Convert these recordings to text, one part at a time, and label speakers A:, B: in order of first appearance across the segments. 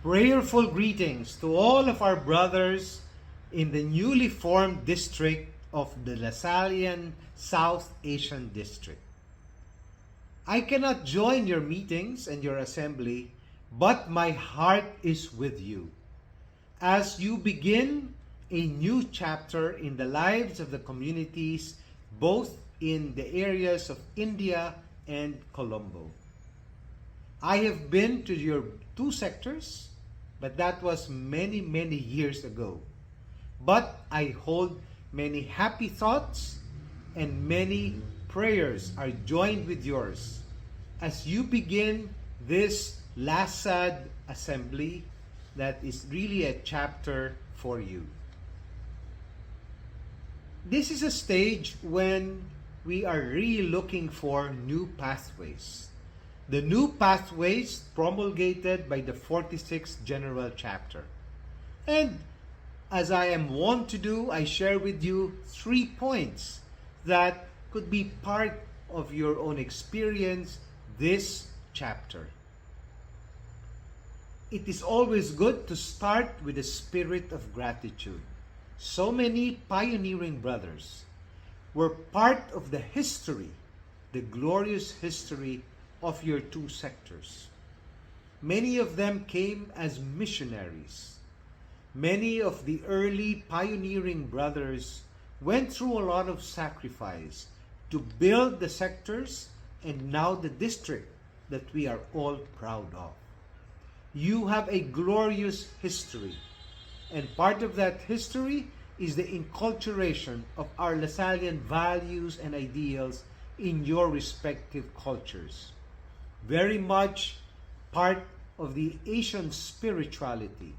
A: Prayerful greetings to all of our brothers in the newly formed district of the Lasallian South Asian District. I cannot join your meetings and your assembly, but my heart is with you as you begin a new chapter in the lives of the communities both in the areas of India and Colombo. I have been to your two sectors, but that was many years ago. But I hold many happy thoughts and many prayers are joined with yours as you begin this LASAD assembly that is really a chapter for you. This is a stage when we are really looking for new pathways. The new pathways promulgated by the 46th General Chapter. And as I am wont to do, I share with you 3 points that could be part of your own experience this chapter. It is always good to start with a spirit of gratitude. So many pioneering brothers were part of the history, the glorious history of your two sectors. Many of them came as missionaries. Many of the early pioneering brothers went through a lot of sacrifice to build the sectors and now the district that we are all proud of. You have a glorious history, and part of that history is the inculturation of our Lasallian values and ideals in your respective cultures. Very much part of the Asian spirituality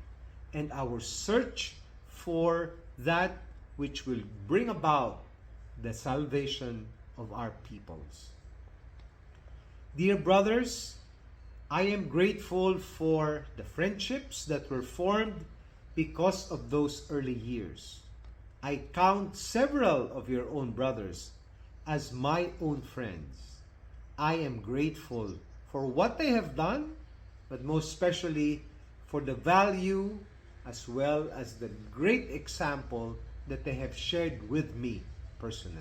A: and our search for that which will bring about the salvation of our peoples. Dear brothers, I am grateful for the friendships that were formed because of those early years. I count several of your own brothers as my own friends. I am grateful for what they have done, but most especially for the value as well as the great example that they have shared with me personally.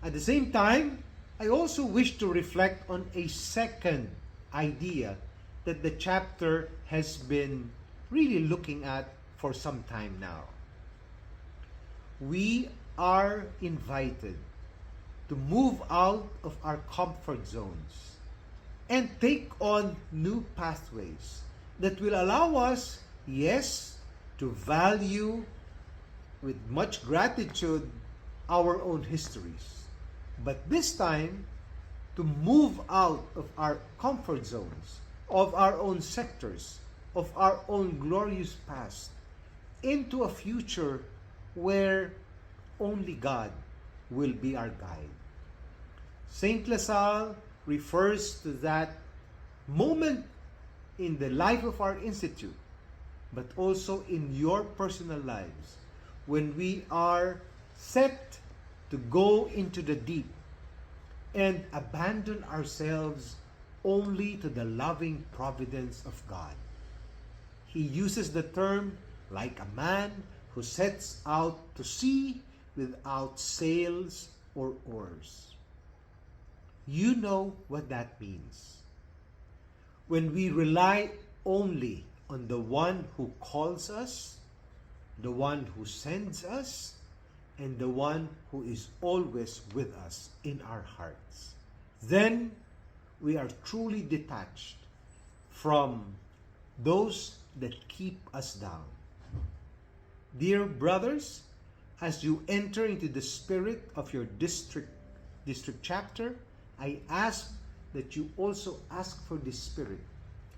A: At the same time, I also wish to reflect on a second idea that the chapter has been really looking at for some time now. We are invited to move out of our comfort zones and take on new pathways that will allow us, yes, to value with much gratitude our own histories, but this time to move out of our comfort zones, of our own sectors, of our own glorious past, into a future where only God will be our guide. Saint LaSalle refers to that moment in the life of our institute, but also in your personal lives, when we are set to go into the deep and abandon ourselves only to the loving providence of God. He uses the term like a man who sets out to sea without sails or oars. You know what that means. When we rely only on the one who calls us, the one who sends us, and the one who is always with us in our hearts, then we are truly detached from those that keep us down. Dear brothers, as you enter into the spirit of your district chapter, I ask that you also ask for this spirit,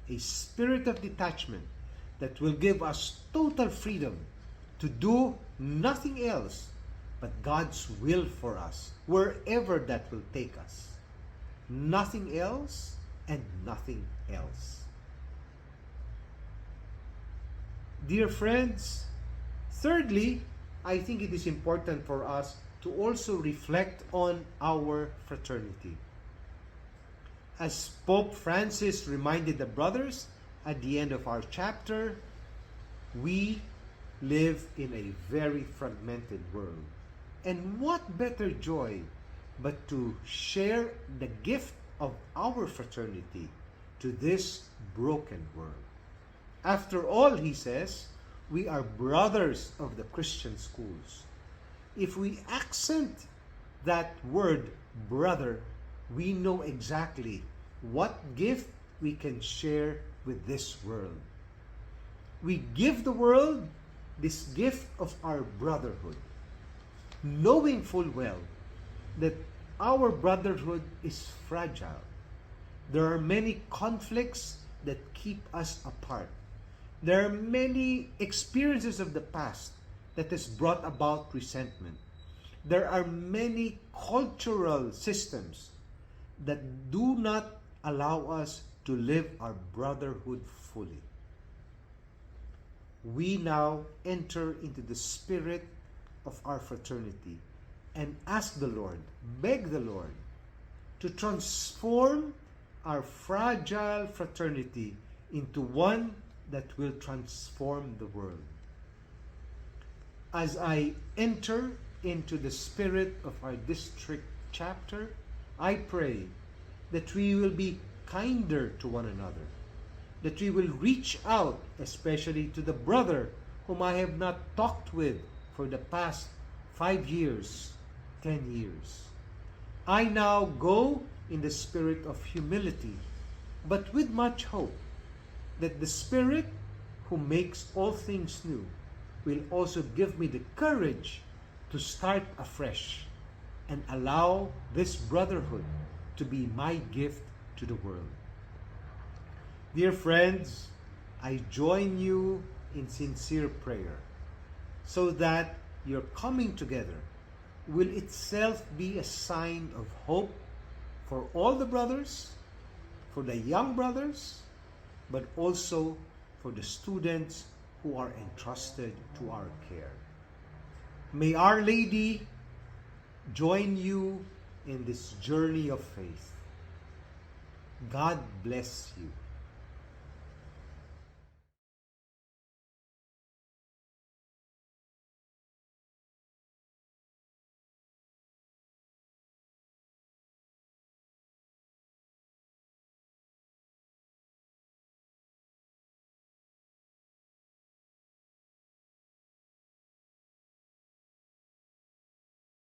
A: a spirit of detachment that will give us total freedom to do nothing else but God's will for us, wherever that will take us. Nothing else and nothing else. Dear friends, thirdly, I think it is important for us to also reflect on our fraternity. As Pope Francis reminded the brothers, at the end of our chapter, we live in a very fragmented world. And what better joy but to share the gift of our fraternity to this broken world. After all, he says, we are brothers of the Christian schools. If we accent that word brother, we know exactly what gift we can share with this world. We give the world this gift of our brotherhood, knowing full well that our brotherhood is fragile. There are many conflicts that keep us apart. There are many experiences of the past that has brought about resentment. There are many cultural systems that do not allow us to live our brotherhood fully. We now enter into the spirit of our fraternity and ask the Lord, beg the Lord, to transform our fragile fraternity into one that will transform the world. As I enter into the spirit of our district chapter, I pray that we will be kinder to one another, that we will reach out, especially to the brother whom I have not talked with for the past 5 years, 10 years. I now go in the spirit of humility, but with much hope that the Spirit who makes all things new will also give me the courage to start afresh and allow this brotherhood to be my gift to the world. Dear friends, I join you in sincere prayer so that your coming together will itself be a sign of hope for all the brothers, for the young brothers, but also for the students who are entrusted to our care. May Our Lady join you in this journey of faith. God bless you.